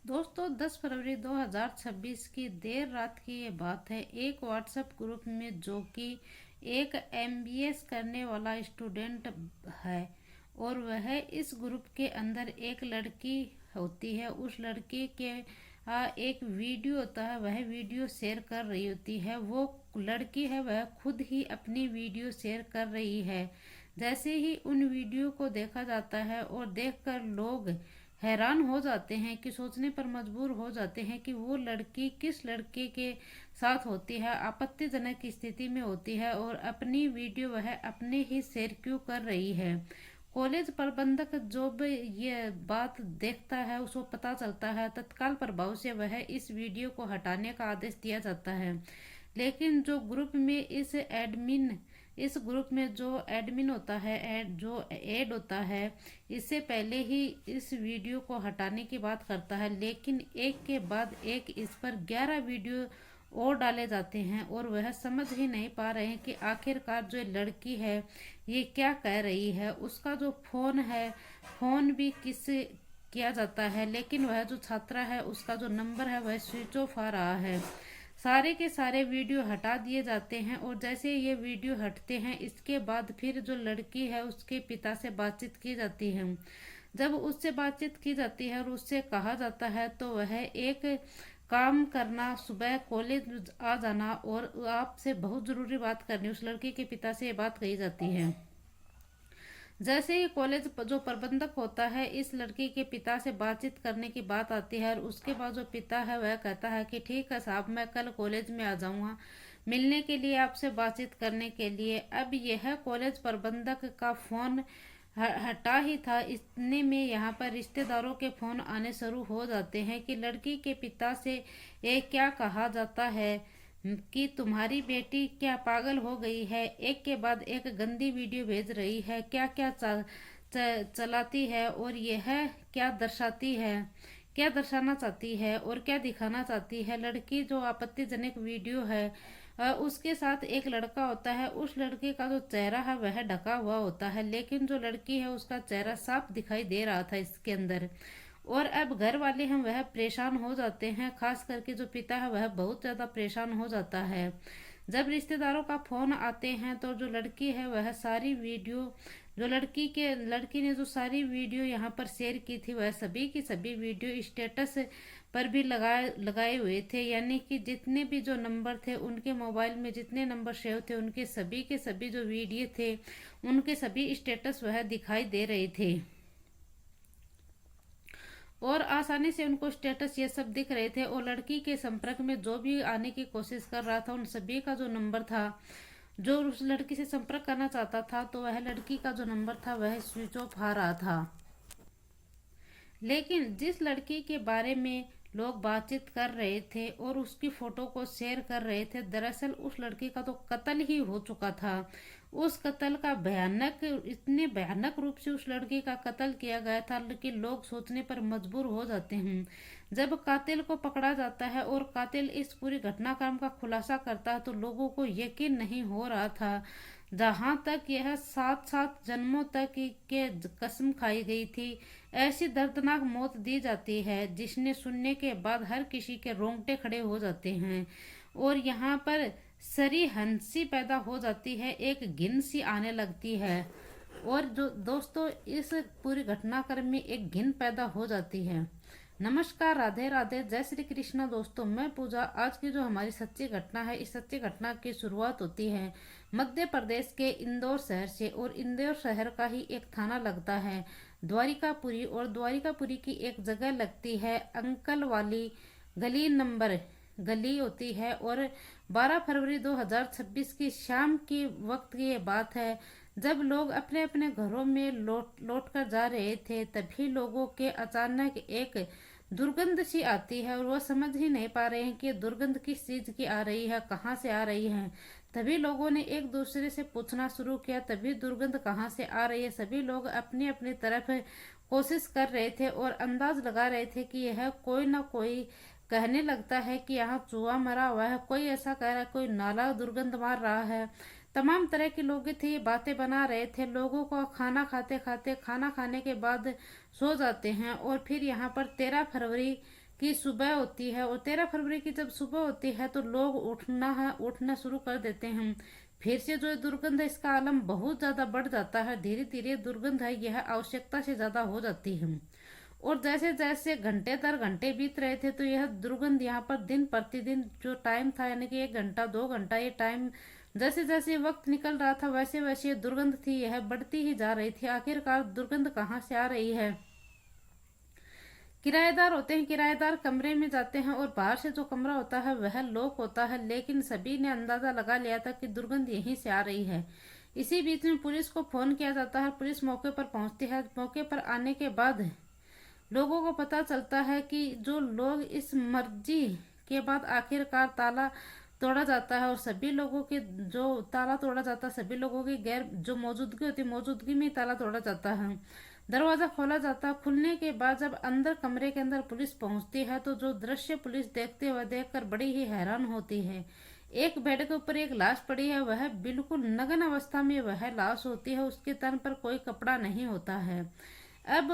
दोस्तों 10 फरवरी 2026 की देर रात की ये बात है। एक व्हाट्सएप ग्रुप में जो कि एक एमबीएस करने वाला स्टूडेंट है और वह इस ग्रुप के अंदर एक लड़की होती है। उस लड़की के एक वीडियो होता है, वह वीडियो शेयर कर रही होती है। वो लड़की है वह खुद ही अपनी वीडियो शेयर कर रही है। जैसे ही उन वीडियो को देखा जाता है और देखकर लोग हैरान हो जाते हैं कि सोचने पर मजबूर हो जाते हैं कि वो लड़की किस लड़के के साथ होती है, आपत्तिजनक स्थिति में होती है और अपनी वीडियो वह अपने ही शेयर क्यों कर रही है। कॉलेज प्रबंधक जो भी ये बात देखता है उसको पता चलता है, तत्काल प्रभाव से वह इस वीडियो को हटाने का आदेश दिया जाता है। लेकिन जो ग्रुप में इस ग्रुप में जो एडमिन होता है, जो ऐड होता है, इससे पहले ही इस वीडियो को हटाने की बात करता है। लेकिन एक के बाद एक इस पर 11 वीडियो और डाले जाते हैं और वह समझ ही नहीं पा रहे हैं कि आखिरकार जो लड़की है ये क्या कह रही है। उसका जो फोन है, फोन भी किस किया जाता है, लेकिन वह जो छात्रा है उसका जो नंबर है वह स्विच ऑफ आ रहा है। सारे के सारे वीडियो हटा दिए जाते हैं और जैसे ये वीडियो हटते हैं इसके बाद फिर जो लड़की है उसके पिता से बातचीत की जाती है। जब उससे बातचीत की जाती है और उससे कहा जाता है तो वह एक काम करना, सुबह कॉलेज आ जाना और आपसे बहुत ज़रूरी बात करनी, उस लड़की के पिता से ये बात कही जाती है। जैसे ही कॉलेज जो प्रबंधक होता है इस लड़की के पिता से बातचीत करने की बात आती है और उसके बाद जो पिता है वह कहता है कि ठीक है साहब, मैं कल कॉलेज में आ जाऊंगा मिलने के लिए, आपसे बातचीत करने के लिए। अब यह कॉलेज प्रबंधक का फोन हटा ही था, इतने में यहाँ पर रिश्तेदारों के फोन आने शुरू हो जाते हैं कि लड़की के पिता से ये क्या कहा जाता है कि तुम्हारी बेटी क्या पागल हो गई है, एक के बाद एक गंदी वीडियो भेज रही है, क्या क्या चलाती है और यह क्या दर्शाती है, क्या दर्शाना चाहती है और क्या दिखाना चाहती है। लड़की जो आपत्तिजनक वीडियो है उसके साथ एक लड़का होता है, उस लड़के का जो चेहरा है वह ढका हुआ होता है, लेकिन जो लड़की है उसका चेहरा साफ दिखाई दे रहा था इसके अंदर। और अब घर वाले हैं वह परेशान हो जाते हैं, खास करके जो पिता है वह बहुत ज़्यादा परेशान हो जाता है। जब रिश्तेदारों का फोन आते हैं तो जो लड़की है वह सारी वीडियो, जो लड़की ने जो सारी वीडियो यहाँ पर शेयर की थी वह सभी की सभी वीडियो स्टेटस पर भी लगाए हुए थे। यानी कि जितने भी जो नंबर थे उनके मोबाइल में जितने नंबर सेव थे उनके सभी के सभी जो वीडियो थे उनके सभी स्टेटस वह दिखाई दे रहे थे और आसानी से उनको स्टेटस ये सब दिख रहे थे। और लड़की के संपर्क में जो भी आने की कोशिश कर रहा था उन सभी का जो नंबर था, जो उस लड़की से संपर्क करना चाहता था तो वह लड़की का जो नंबर था वह स्विच ऑफ आ रहा था। लेकिन जिस लड़की के बारे में लोग बातचीत कर रहे थे और उसकी फोटो को शेयर कर रहे थे, दरअसल उस लड़की का तो कत्ल ही हो चुका था। उस कत्ल का इतने भयानक रूप से उस लड़की का कत्ल किया गया था कि लोग सोचने पर मजबूर हो जाते हैं। जब कातिल को पकड़ा जाता है और कातिल इस पूरी घटनाक्रम का खुलासा करता है तो लोगों को यकीन नहीं हो रहा था। जहां तक यह 7-7 जन्मों तक के कसम खाई गई थी, ऐसी दर्दनाक मौत दी जाती है जिसने सुनने के बाद हर किसी के रोंगटे खड़े हो जाते हैं और यहाँ पर सरी हंसी पैदा हो जाती है, एक घिन सी आने लगती है। और जो दोस्तों इस पूरी घटनाक्रम में एक घिन पैदा हो जाती है। नमस्कार, राधे राधे, जय श्री कृष्णा। दोस्तों मैं पूजा। आज की जो हमारी सच्ची घटना है, इस सच्ची घटना की शुरुआत होती है मध्य प्रदेश के इंदौर शहर से और इंदौर शहर का ही एक थाना लगता है द्वारिकापुरी और द्वारिकापुरी की एक जगह लगती है अंकल वाली गली होती है। और 12 फरवरी 2026 की शाम की वक्त की ये बात है, जब लोग अपने अपने घरों में लौट कर जा रहे थे तभी लोगों के अचानक एक दुर्गंध सी आती है और वो समझ ही नहीं पा रहे हैं कि दुर्गंध किस चीज की आ रही है, कहाँ से आ रही है। तभी लोगों ने एक दूसरे से पूछना शुरू किया तभी दुर्गंध कहाँ से आ रही है। सभी लोग अपनी अपनी तरफ कोशिश कर रहे थे और अंदाज लगा रहे थे कि यह कोई ना कोई कहने लगता है कि यहाँ चूहा मरा हुआ है, कोई ऐसा कह रहा है, कोई नाला दुर्गंध मार रहा है। तमाम तरह के लोग थे, ये बातें बना रहे थे। लोगों को खाना खाने के बाद सो जाते हैं और फिर यहाँ पर 13 फरवरी की सुबह होती है और 13 फरवरी की जब सुबह होती है तो लोग उठना शुरू कर देते हैं। फिर से जो दुर्गंध है इसका आलम बहुत ज़्यादा बढ़ जाता है। धीरे धीरे दुर्गंध है यह आवश्यकता से ज़्यादा हो जाती है और जैसे जैसे घंटे दर घंटे बीत रहे थे तो यह दुर्गंध यहाँ पर दिन प्रतिदिन जो टाइम था यानी कि 1 घंटा 2 घंटा ये टाइम जैसे जैसे वक्त निकल रहा था वैसे वैसे दुर्गंध थी यह बढ़ती ही जा रही थी। आखिरकार दुर्गंध कहाँ से आ रही है। किराएदार होते हैं, किराएदार कमरे में जाते हैं और बाहर से जो कमरा होता है वह लॉक होता है, लेकिन सभी ने अंदाजा लगा लिया था कि दुर्गंध यहीं से आ रही है। इसी बीच में पुलिस को फोन किया जाता है। पुलिस मौके पर पहुंचती है। मौके पर आने के बाद लोगों को पता चलता है कि जो लोग इस मर्जी के बाद आखिरकार ताला तोड़ा जाता है और सभी लोगों के जो ताला तोड़ा जाता है सभी लोगों की गैर जो मौजूदगी होती है मौजूदगी में ताला तोड़ा जाता है। दरवाजा खोला जाता है। खुलने के बाद जब अंदर कमरे के अंदर पुलिस पहुंचती है तो जो दृश्य पुलिस देखते हुए देखकर बड़ी ही हैरान होती है। एक बेड के ऊपर एक लाश पड़ी है। वह बिल्कुल नग्न अवस्था में वह लाश होती है। उसके तन पर कोई कपड़ा नहीं होता है। अब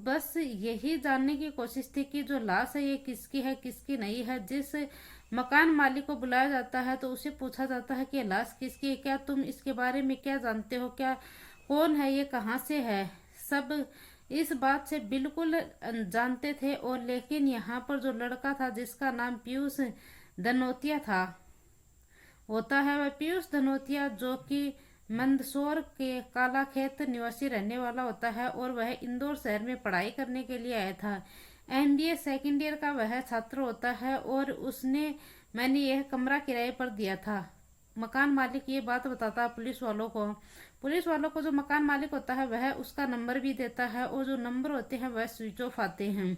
बस यही जानने की कोशिश थी कि जो लाश है ये किसकी है किसकी नहीं है। जिस मकान मालिक को बुलाया जाता है तो उसे पूछा जाता है कि लाश किसकी है, क्या तुम इसके बारे में क्या जानते हो, क्या कौन है ये, कहाँ से है। सब इस बात से बिल्कुल जानते थे और लेकिन यहाँ पर जो लड़का था जिसका नाम पीयूष धनोतिया था होता है वह पीयूष धनोतिया जो कि मंदसौर के कालाखेत निवासी रहने वाला होता है और वह इंदौर शहर में पढ़ाई करने के लिए आया था। एमबीए सेकेंड ईयर का वह छात्र होता है और मैंने यह कमरा किराए पर दिया था। मकान मालिक ये बात बताता है पुलिस वालों को। पुलिस वालों को जो मकान मालिक होता है वह उसका नंबर भी देता है और जो नंबर होते हैं वह स्विच ऑफ आते हैं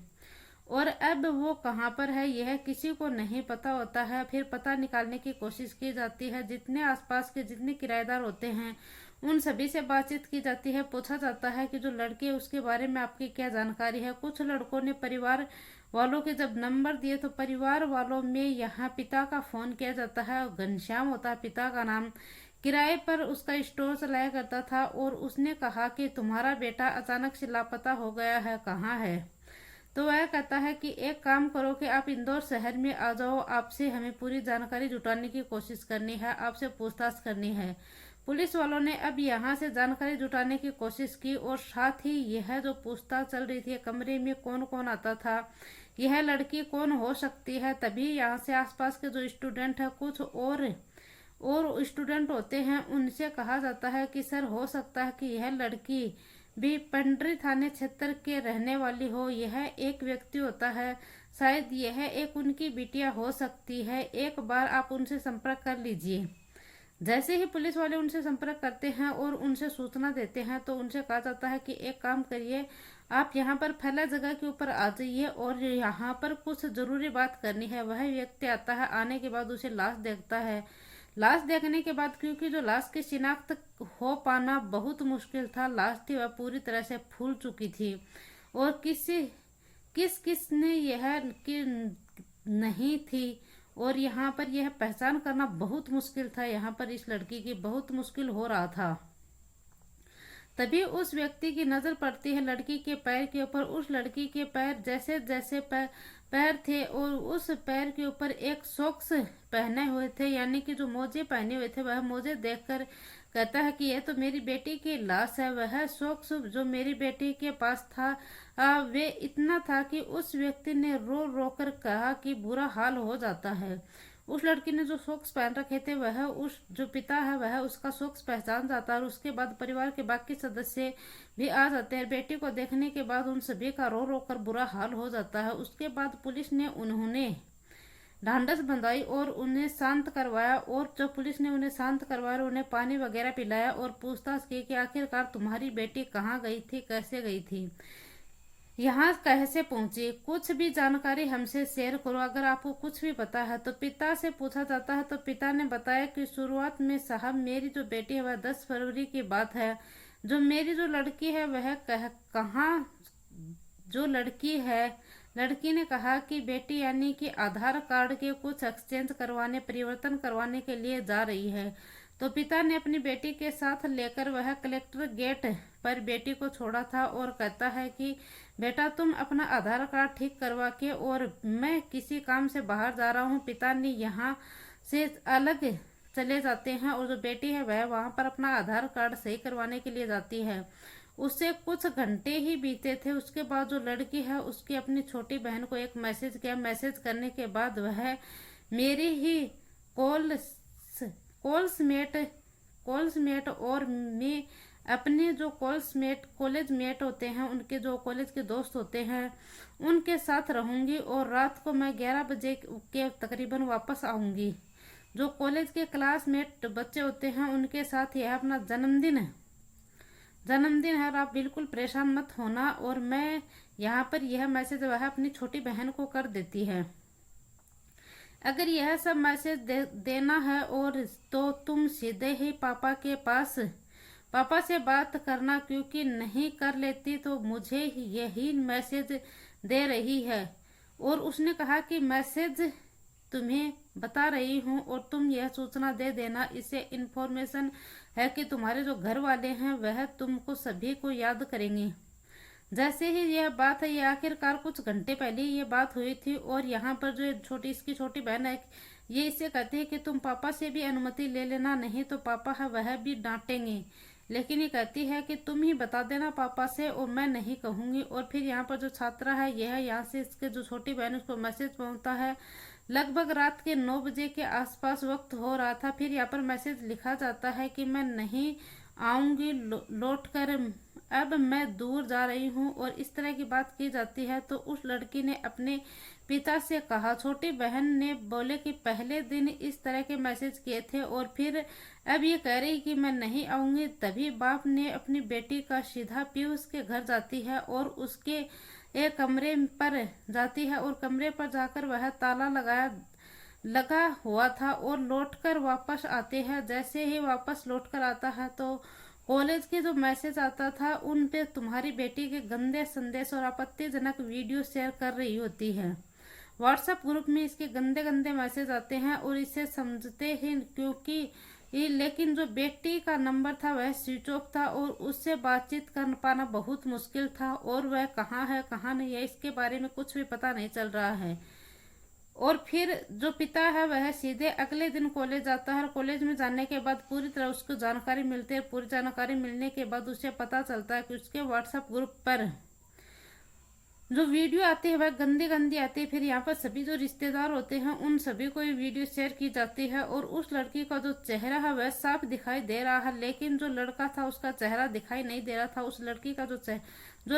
और अब वो कहाँ पर है यह किसी को नहीं पता होता है। फिर पता निकालने की कोशिश की जाती है। जितने आसपास के जितने किराएदार होते हैं उन सभी से बातचीत की जाती है। पूछा जाता है कि जो लड़की है उसके बारे में आपकी क्या जानकारी है। कुछ लड़कों ने परिवार वालों के जब नंबर दिए तो परिवार वालों में यहाँ पिता का फोन किया जाता है। घनश्याम होता है पिता का नाम। किराए पर उसका स्टोर चलाया करता था और उसने कहा कि तुम्हारा बेटा अचानक से लापता हो गया है, कहाँ है। तो वह कहता है कि एक काम करो कि आप इंदौर शहर में आ जाओ, आपसे हमें पूरी जानकारी जुटाने की कोशिश करनी है, आपसे पूछताछ करनी है। पुलिस वालों ने अब यहाँ से जानकारी जुटाने की कोशिश की और साथ ही यह जो पूछताछ चल रही थी कमरे में कौन कौन आता था, यह लड़की कौन हो सकती है। तभी यहाँ से आसपास के जो स्टूडेंट है कुछ और स्टूडेंट होते हैं उनसे कहा जाता है कि सर हो सकता है कि यह लड़की भी पंडरी थाने क्षेत्र के रहने वाली हो। यह एक व्यक्ति होता है, शायद यह एक उनकी बिटिया हो सकती है। एक बार आप उनसे संपर्क कर लीजिए। जैसे ही पुलिस वाले उनसे संपर्क करते हैं और उनसे सूचना देते हैं तो उनसे कहा जाता है कि एक काम करिए, आप यहाँ पर फैला जगह के ऊपर आ जाइए और यहाँ पर कुछ जरूरी बात करनी है। वह व्यक्ति आता है। आने के बाद उसे लाश देखता है। लाश देखने के बाद क्योंकि जो लाश की शिनाख्त हो पाना बहुत मुश्किल था, लाश थी वह पूरी तरह से फूल चुकी थी और किस ने यह कि नहीं थी और यहाँ पर यह पहचान करना बहुत मुश्किल था। यहाँ पर इस लड़की की बहुत मुश्किल हो रहा था। तभी उस व्यक्ति की नजर पड़ती है लड़की के पैर के ऊपर। उस लड़की के पैर जैसे जैसे पैर थे और उस पैर के ऊपर एक सॉक्स पहने हुए थे, यानी कि जो मोजे पहने हुए थे। वह मोजे देखकर कहता है कि यह तो मेरी बेटी की लाश है। वह सॉक्स जो मेरी बेटी के पास था वे इतना था कि उस व्यक्ति ने रो रो कर कहा कि बुरा हाल हो जाता है। उस लड़की ने जो सॉक्स पहन रखे थे वह उस जो पिता है वह उसका सॉक्स पहचान जाता है और उसके बाद परिवार के बाकी सदस्य भी आ जाते हैं। बेटी को देखने के बाद उन सभी का रो रो कर बुरा हाल हो जाता है। उसके बाद पुलिस ने उन्होंने ढांढस बंधाई और उन्हें शांत करवाया और जब पुलिस ने उन्हें शांत करवाया उन्हें पानी वगैरह पिलाया और पूछताछ की कि आखिरकार तुम्हारी बेटी कहाँ गई थी, कैसे गई थी, यहाँ कैसे पहुंची, कुछ भी जानकारी हमसे शेयर करो अगर आपको कुछ भी पता है। तो पिता से पूछा जाता है तो पिता ने बताया कि शुरुआत में साहब मेरी जो बेटी है वह 10 फरवरी की बात है। जो मेरी जो लड़की है वह कहाँ जो लड़की है, लड़की ने कहा कि बेटी यानी कि आधार कार्ड के कुछ एक्सचेंज करवाने परिवर्तन करवाने के लिए जा रही है। तो पिता ने अपनी बेटी के साथ लेकर वह कलेक्टर गेट पर बेटी को छोड़ा था और कहता है कि बेटा तुम अपना आधार कार्ड ठीक करवा के, और मैं किसी काम से बाहर जा रहा हूँ। पिता ने यहाँ से अलग चले जाते हैं और जो बेटी है वह वहाँ पर अपना आधार कार्ड सही करवाने के लिए जाती है। उससे कुछ घंटे ही बीते थे, उसके बाद जो लड़की है उसकी अपनी छोटी बहन को एक मैसेज किया। मैसेज करने के बाद वह मेरी ही कॉल्समेट और मैं अपने जो कॉलेज मेट होते हैं, उनके जो कॉलेज के दोस्त होते हैं, उनके साथ रहूंगी और रात को मैं 11 बजे के तकरीबन वापस आऊंगी। जो कॉलेज के क्लासमेट बच्चे होते हैं उनके साथ यह अपना जन्मदिन है और आप बिल्कुल परेशान मत होना। और मैं यहाँ पर यह मैसेज वह अपनी छोटी बहन को कर देती है। अगर यह सब मैसेज देना है और तो तुम सीधे ही पापा से बात करना, क्योंकि नहीं कर लेती तो मुझे यही मैसेज दे रही है। और उसने कहा कि मैसेज तुम्हें बता रही हूँ और तुम यह सूचना दे देना, इससे इन्फॉर्मेशन है कि तुम्हारे जो घर वाले हैं वह तुमको सभी को याद करेंगे। जैसे ही यह बात है, ये आखिरकार कुछ घंटे पहले ये बात हुई थी और यहाँ पर जो इसकी छोटी बहन है, ये इससे कहती है कि तुम पापा से भी अनुमति ले लेना, नहीं तो पापा है वह भी डांटेंगे। लेकिन ये कहती है कि तुम ही बता देना पापा से और मैं नहीं कहूंगी। और फिर यहाँ पर जो छात्रा है यह यहाँ से इसके जो छोटी बहन उसको मैसेज पहुंचता है। लगभग रात के 9 बजे के आसपास वक्त हो रहा था। फिर यहाँ पर मैसेज लिखा जाता है कि मैं नहीं आऊंगी लौट कर, अब मैं दूर जा रही हूँ, और इस तरह की बात की जाती है। तो उस लड़की ने अपने पिता से कहा, छोटी बहन ने बोले कि पहले दिन इस तरह के मैसेज किए थे और फिर अब ये कह रही कि मैं नहीं आऊंगी। तभी बाप ने अपनी बेटी का सीधा पीयूष के घर जाती है और उसके एक कमरे पर जाती है और कमरे पर जाकर वह ताला लगा हुआ था और लौटकर वापस आते हैं। जैसे ही वापस लौटकर आता है तो कॉलेज के जो मैसेज आता था उन पे तुम्हारी बेटी के गंदे संदेश और आपत्तिजनक वीडियो शेयर कर रही होती है। व्हाट्सएप ग्रुप में इसके गंदे गंदे मैसेज आते हैं और इसे समझते हैं क्योंकि लेकिन जो बेटी का नंबर था वह स्विच ऑफ था और उससे बातचीत कर पाना बहुत मुश्किल था और वह कहाँ है कहाँ नहीं है इसके बारे में कुछ भी पता नहीं चल रहा है। और फिर जो पिता है वह सीधे अगले दिन कॉलेज जाता है और कॉलेज में जाने के बाद पूरी तरह उसको जानकारी मिलती है। पूरी जानकारी मिलने के बाद उसे पता चलता है कि उसके व्हाट्सएप ग्रुप पर जो वीडियो आती है वह गंदी गंदी आती है। फिर यहाँ पर सभी जो रिश्तेदार होते हैं उन सभी को ये वीडियो शेयर की जाती है और उस लड़की का जो चेहरा है वह साफ दिखाई दे रहा है, लेकिन जो लड़का था उसका चेहरा दिखाई नहीं दे रहा था। उस लड़की का जो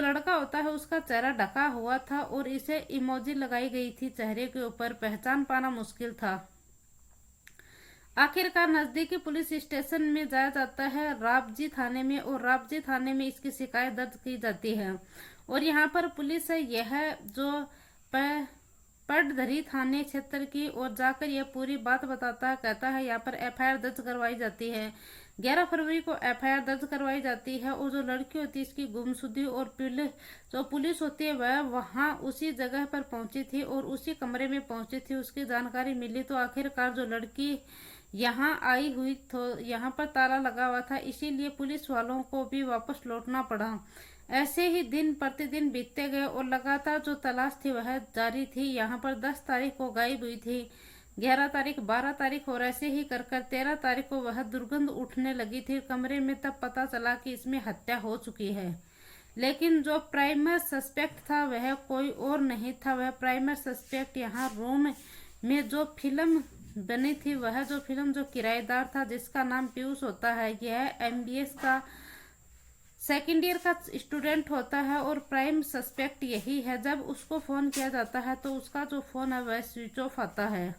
लड़का होता है उसका चेहरा ढका हुआ था और इसे इमोजी लगाई गई थी चेहरे के ऊपर, पहचान पाना मुश्किल था। आखिरकार नजदीकी पुलिस स्टेशन में जाया जाता है, राबजी थाने में, और राबजी थाने में इसकी शिकायत दर्ज की जाती है। और यहाँ पर पुलिस है यह जो पटधरी थाने क्षेत्र की और जाकर यह पूरी बात बताता है, कहता है यहाँ पर एफआईआर दर्ज करवाई जाती है। 11 फरवरी को एफआईआर दर्ज करवाई जाती है और जो लड़की होती है इसकी गुमशुदगी और जो पुलिस होती है वह वहाँ उसी जगह पर पहुंची थी और उसी कमरे में पहुंची थी। उसकी जानकारी मिली तो आखिरकार जो लड़की यहाँ आई हुई तो यहाँ पर ताला लगा हुआ था, इसीलिए पुलिस वालों को भी वापस लौटना पड़ा। ऐसे ही दिन प्रतिदिन बीतते गए और लगातार जो तलाश थी वह जारी थी। यहाँ पर 10 तारीख को गायब हुई थी, 11 तारीख, 12 तारीख और ऐसे ही कर 13 तारीख को वह दुर्गंध उठने लगी थी कमरे में। तब पता चला कि इसमें हत्या हो चुकी है। लेकिन जो प्राइमर सस्पेक्ट था वह कोई और नहीं था। वह प्राइमर सस्पेक्ट यहाँ रूम में जो फिल्म बनी थी, वह जो फिल्म जो किराएदार था जिसका नाम पीयूष होता है, यह एमबीएस का सेकेंड ईयर का स्टूडेंट होता है और प्राइम सस्पेक्ट यही है। जब उसको फोन किया जाता है तो उसका जो फोन है वह स्विच ऑफ आता है।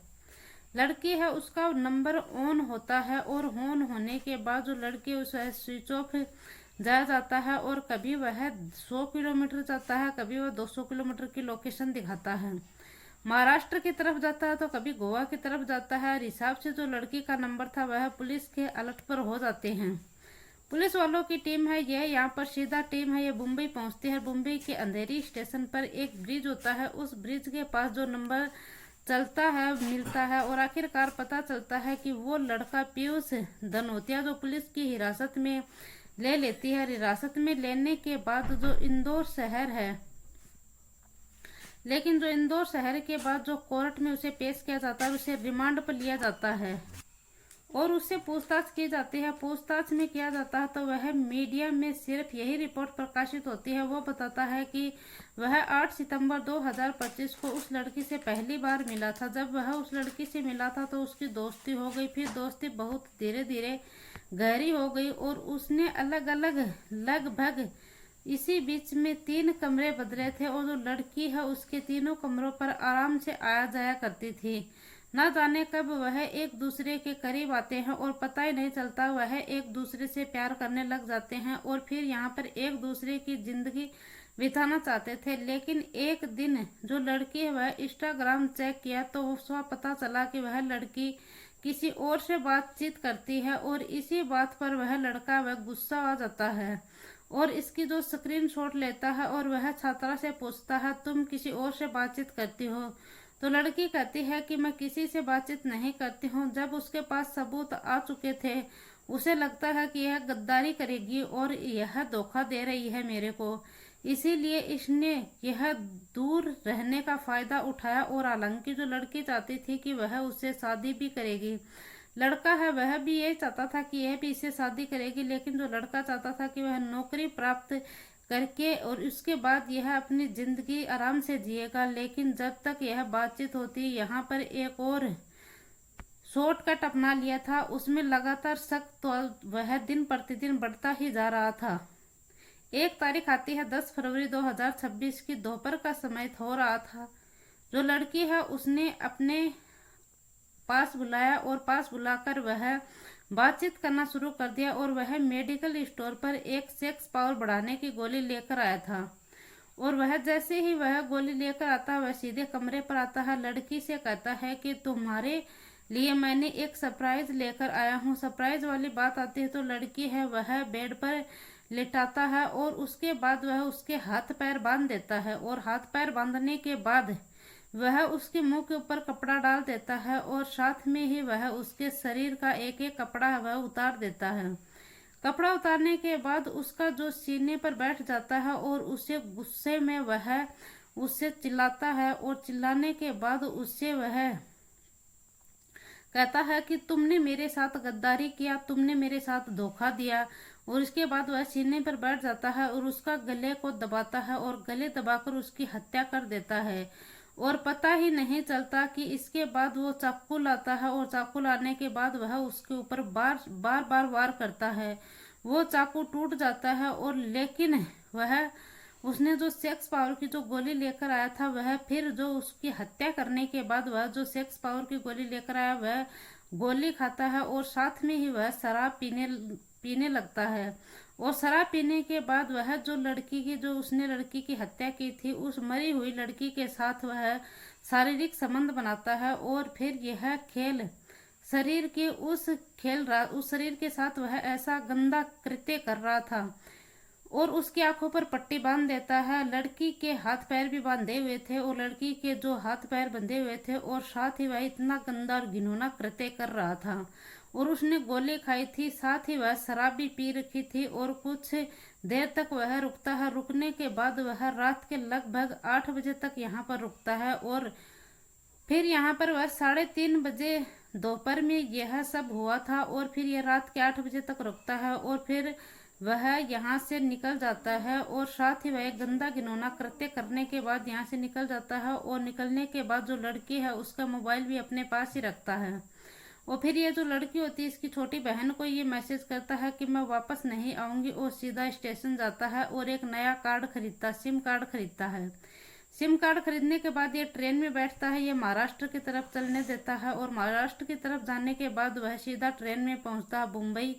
लड़की है उसका नंबर ऑन होता है और ऑन होने के बाद जो लड़की उसे स्विच ऑफ जाता है और कभी वह 100 किलोमीटर जाता है, कभी वह 200 किलोमीटर की लोकेशन दिखाता है। महाराष्ट्र की तरफ जाता है तो कभी गोवा की तरफ जाता है। हिसाब से जो लड़की का नंबर था वह पुलिस के अलर्ट पर हो जाते हैं। पुलिस वालों की टीम है यह यहाँ पर सीधा टीम है, ये मुंबई पहुंचती है। मुंबई के अंधेरी स्टेशन पर एक ब्रिज होता है, उस ब्रिज के पास जो नंबर चलता है, मिलता है और आखिरकार पता चलता है कि वो लड़का पीयूष धनोतिया जो पुलिस की हिरासत में ले लेती है। हिरासत में लेने के बाद जो इंदौर शहर है, लेकिन जो इंदौर शहर के बाद जो कोर्ट में उसे पेश किया जाता है, उसे रिमांड पर लिया जाता है और उससे पूछताछ की जाती है। पूछताछ में किया जाता है तो वह मीडिया में सिर्फ यही रिपोर्ट प्रकाशित होती है, वो बताता है कि वह 8 सितंबर 2025 को उस लड़की से पहली बार मिला था। जब वह उस लड़की से मिला था तो उसकी दोस्ती हो गई, फिर दोस्ती बहुत धीरे धीरे गहरी हो गई और उसने अलग अलग लगभग इसी बीच में 3 कमरे बदले थे और जो लड़की है उसके तीनों कमरों पर आराम से आया जाया करती थी। न जाने कब वह एक दूसरे के करीब आते हैं और पता ही नहीं चलता, वह एक दूसरे से प्यार करने लग जाते हैं और फिर यहाँ पर एक दूसरे की जिंदगी बिताना चाहते थे। लेकिन एक दिन जो लड़की है वह इंस्टाग्राम चेक किया तो उसका पता चला कि वह लड़की किसी और से बातचीत करती है और इसी बात पर वह लड़का वह गुस्सा आ जाता है और इसकी जो स्क्रीनशॉट लेता है और वह छात्रा से पूछता है, तुम किसी और से बातचीत करती हो? तो लड़की कहती है कि मैं किसी से बातचीत नहीं करती हूँ। जब उसके पास सबूत आ चुके थे, उसे लगता है कि यह गद्दारी करेगी और यह धोखा दे रही है मेरे को, इसीलिए इसने यह दूर रहने का फायदा उठाया। और हालांकि जो लड़की चाहती थी कि वह उससे शादी भी करेगी, लड़का है वह भी यही चाहता था कि यह भी इससे शादी करेगी, लेकिन जो लड़का चाहता था कि वह नौकरी प्राप्त करके और उसके बाद यह अपनी जिंदगी आराम से जिएगा। लेकिन जब तक यह बातचीत होती, यहाँ पर एक और शॉर्टकट अपना लिया था, उसमें लगातार शक तो वह दिन प्रतिदिन बढ़ता ही जा रहा था। एक तारीख आती है 10 फरवरी 2026 की, दोपहर का समय हो रहा था। जो लड़की है उसने अपने पास बुलाया और पास बुलाकर वह बातचीत करना शुरू कर दिया और वह मेडिकल स्टोर पर एक सेक्स पावर बढ़ाने की गोली लेकर आया था। और वह जैसे ही वह गोली लेकर आता है वह सीधे कमरे पर आता है, लड़की से कहता है कि तुम्हारे लिए मैंने एक सरप्राइज लेकर आया हूँ। सरप्राइज वाली बात आती है तो लड़की है वह बेड पर लेटाता है और उसके बाद वह उसके हाथ पैर बांध देता है और हाथ पैर बांधने के बाद वह उसके मुंह के ऊपर कपड़ा डाल देता है और साथ में ही वह उसके शरीर का एक एक कपड़ा वह उतार देता है। कपड़ा उतारने के बाद उसका जो सीने पर बैठ जाता है और उसे गुस्से में वह उससे चिल्लाता है और चिल्लाने के बाद उससे वह कहता है कि तुमने मेरे साथ गद्दारी किया, तुमने मेरे साथ धोखा दिया। और इसके बाद वह सीने पर बैठ जाता है और उसका गले को दबाता है और गले दबाकर उसकी हत्या कर देता है और पता ही नहीं चलता कि इसके बाद वो चाकू लाता है और चाकू लाने के बाद वह उसके ऊपर बार बार वार करता है। वो चाकू टूट जाता है और लेकिन वह उसने जो सेक्स पावर की जो गोली लेकर आया था, वह फिर जो उसकी हत्या करने के बाद वह जो सेक्स पावर की गोली लेकर आया वह गोली खाता है और साथ में ही वह शराब पीने लगता है। और शराब पीने के बाद वह जो लड़की की जो उसने लड़की की हत्या की थी, उस मरी हुई लड़की के साथ वह शारीरिक संबंध बनाता है और फिर यह खेल शरीर के उस शरीर के साथ वह ऐसा गंदा कृत्य कर रहा था और उसकी आंखों पर पट्टी बांध देता है। लड़की के हाथ पैर भी बांधे हुए थे और लड़की के जो हाथ पैर बंधे हुए थे और साथ ही वह इतना गंदा और घिनौना कृत्य कर रहा था और उसने गोली खाई थी, साथ ही वह शराब भी पी रखी थी और कुछ देर तक वह रुकता है। रुकने के बाद वह रात के लगभग 8 बजे तक यहाँ पर रुकता है और फिर यहाँ पर वह 3:30 बजे दोपहर में यह सब हुआ था और फिर यह रात के 8 बजे तक रुकता है और फिर वह यहाँ से निकल जाता है और साथ ही वह गंदा घिनौना कृत्य करने के बाद यहाँ से निकल जाता है। और निकलने के बाद जो लड़की है उसका मोबाइल भी अपने पास ही रखता है और फिर ये जो लड़की होती है इसकी छोटी बहन को ये मैसेज करता है कि मैं वापस नहीं आऊँगी और सीधा स्टेशन जाता है और एक नया कार्ड खरीदता, सिम कार्ड खरीदता है। सिम कार्ड खरीदने के बाद ये ट्रेन में बैठता है, ये महाराष्ट्र की तरफ चलने देता है और महाराष्ट्र की तरफ जाने के बाद वह सीधा ट्रेन में पहुंचता है मुंबई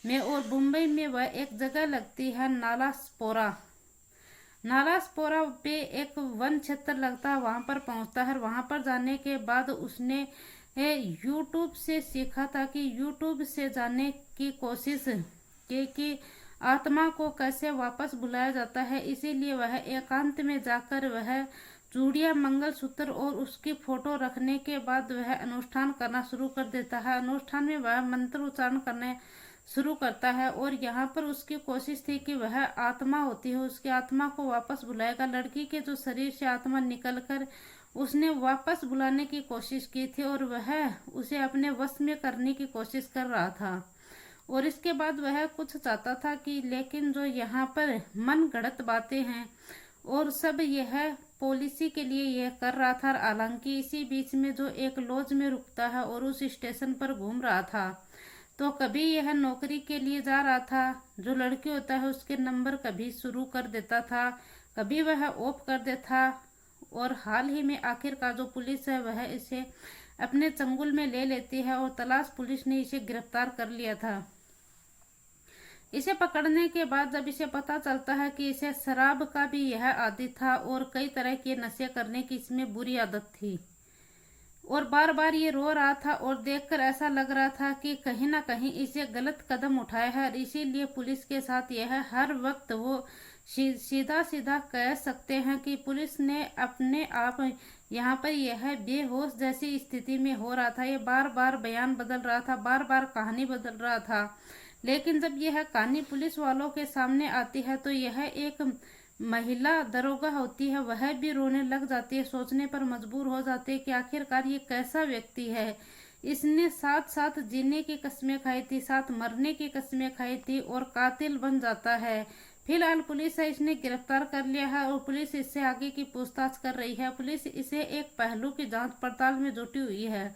में। और मुंबई में वह एक जगह लगती है नालासोपारा। नालासोपारा पे एक वन क्षेत्र लगता है, वहां पर पहुंचता है। वहां पर जाने के बाद उसने यूट्यूब से सीखा था कि यूट्यूब से जाने की कोशिश कि आत्मा को कैसे वापस बुलाया जाता है। इसीलिए वह एकांत में जाकर वह चूड़ियां, मंगलसूत्र और उसकी फोटो रखने के बाद वह अनुष्ठान करना शुरू कर देता है। अनुष्ठान में वह मंत्र उच्चारण करने शुरू करता है और यहाँ पर उसकी कोशिश थी कि वह आत्मा होती है, उसकी आत्मा को वापस बुलाएगा। लड़की के जो शरीर से आत्मा निकलकर उसने वापस बुलाने की कोशिश की थी और वह उसे अपने वश में करने की कोशिश कर रहा था। और इसके बाद वह कुछ चाहता था कि, लेकिन जो यहाँ पर मन गढ़ंत बातें हैं और सब यह पॉलिसी के लिए यह कर रहा था। हालांकि इसी बीच में जो एक लॉज में रुकता है और उस स्टेशन पर घूम रहा था, तो कभी यह नौकरी के लिए जा रहा था। जो लड़की होता है उसके नंबर कभी शुरू कर देता था, कभी वह ऑफ कर देता। और हाल ही में आखिरकार जो पुलिस है वह इसे अपने चंगुल में ले लेती है और तलाश पुलिस ने इसे गिरफ्तार कर लिया था। इसे पकड़ने के बाद जब इसे पता चलता है कि इसे शराब का भी यह आदी था और कई तरह के नशे करने की इसमें बुरी आदत थी और बार बार ये रो रहा था और देखकर ऐसा लग रहा था कि कहीं ना कहीं इसे गलत कदम उठाया है। इसीलिए पुलिस के साथ यह हर वक्त वो सीधा सीधा कह सकते हैं कि पुलिस ने अपने आप यहाँ पर यह बेहोश जैसी स्थिति में हो रहा था। ये बार बार बयान बदल रहा था, बार बार कहानी बदल रहा था। लेकिन जब यह कहानी पुलिस वालों के सामने आती है तो यह एक महिला दरोगा होती है, वह भी रोने लग जाती है, सोचने पर मजबूर हो जाती है कि आखिरकार ये कैसा व्यक्ति है। इसने साथ साथ जीने की कस्में खाई थी, साथ मरने की कस्में खाई थी और कातिल बन जाता है। फिलहाल पुलिस है इसने गिरफ्तार कर लिया है और पुलिस इससे आगे की पूछताछ कर रही है। पुलिस इसे एक पहलू की जांच पड़ताल में जुटी हुई है।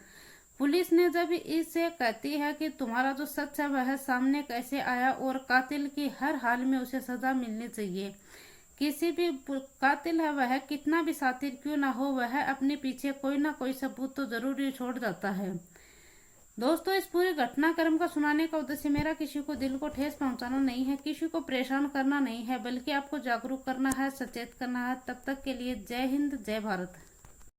पुलिस ने जब इसे कहती है कि तुम्हारा जो सच है वह सामने कैसे आया और कातिल की हर हाल में उसे सजा मिलनी चाहिए। किसी भी कातिल है वह कितना भी शातिर क्यों ना हो, वह अपने पीछे कोई ना कोई सबूत तो जरूर ही छोड़ जाता है। दोस्तों, इस पूरे घटनाक्रम का सुनाने का उद्देश्य मेरा किसी को दिल को ठेस पहुंचाना नहीं है, किसी को परेशान करना नहीं है, बल्कि आपको जागरूक करना है, सचेत करना है। तब तक के लिए जय हिंद, जय भारत।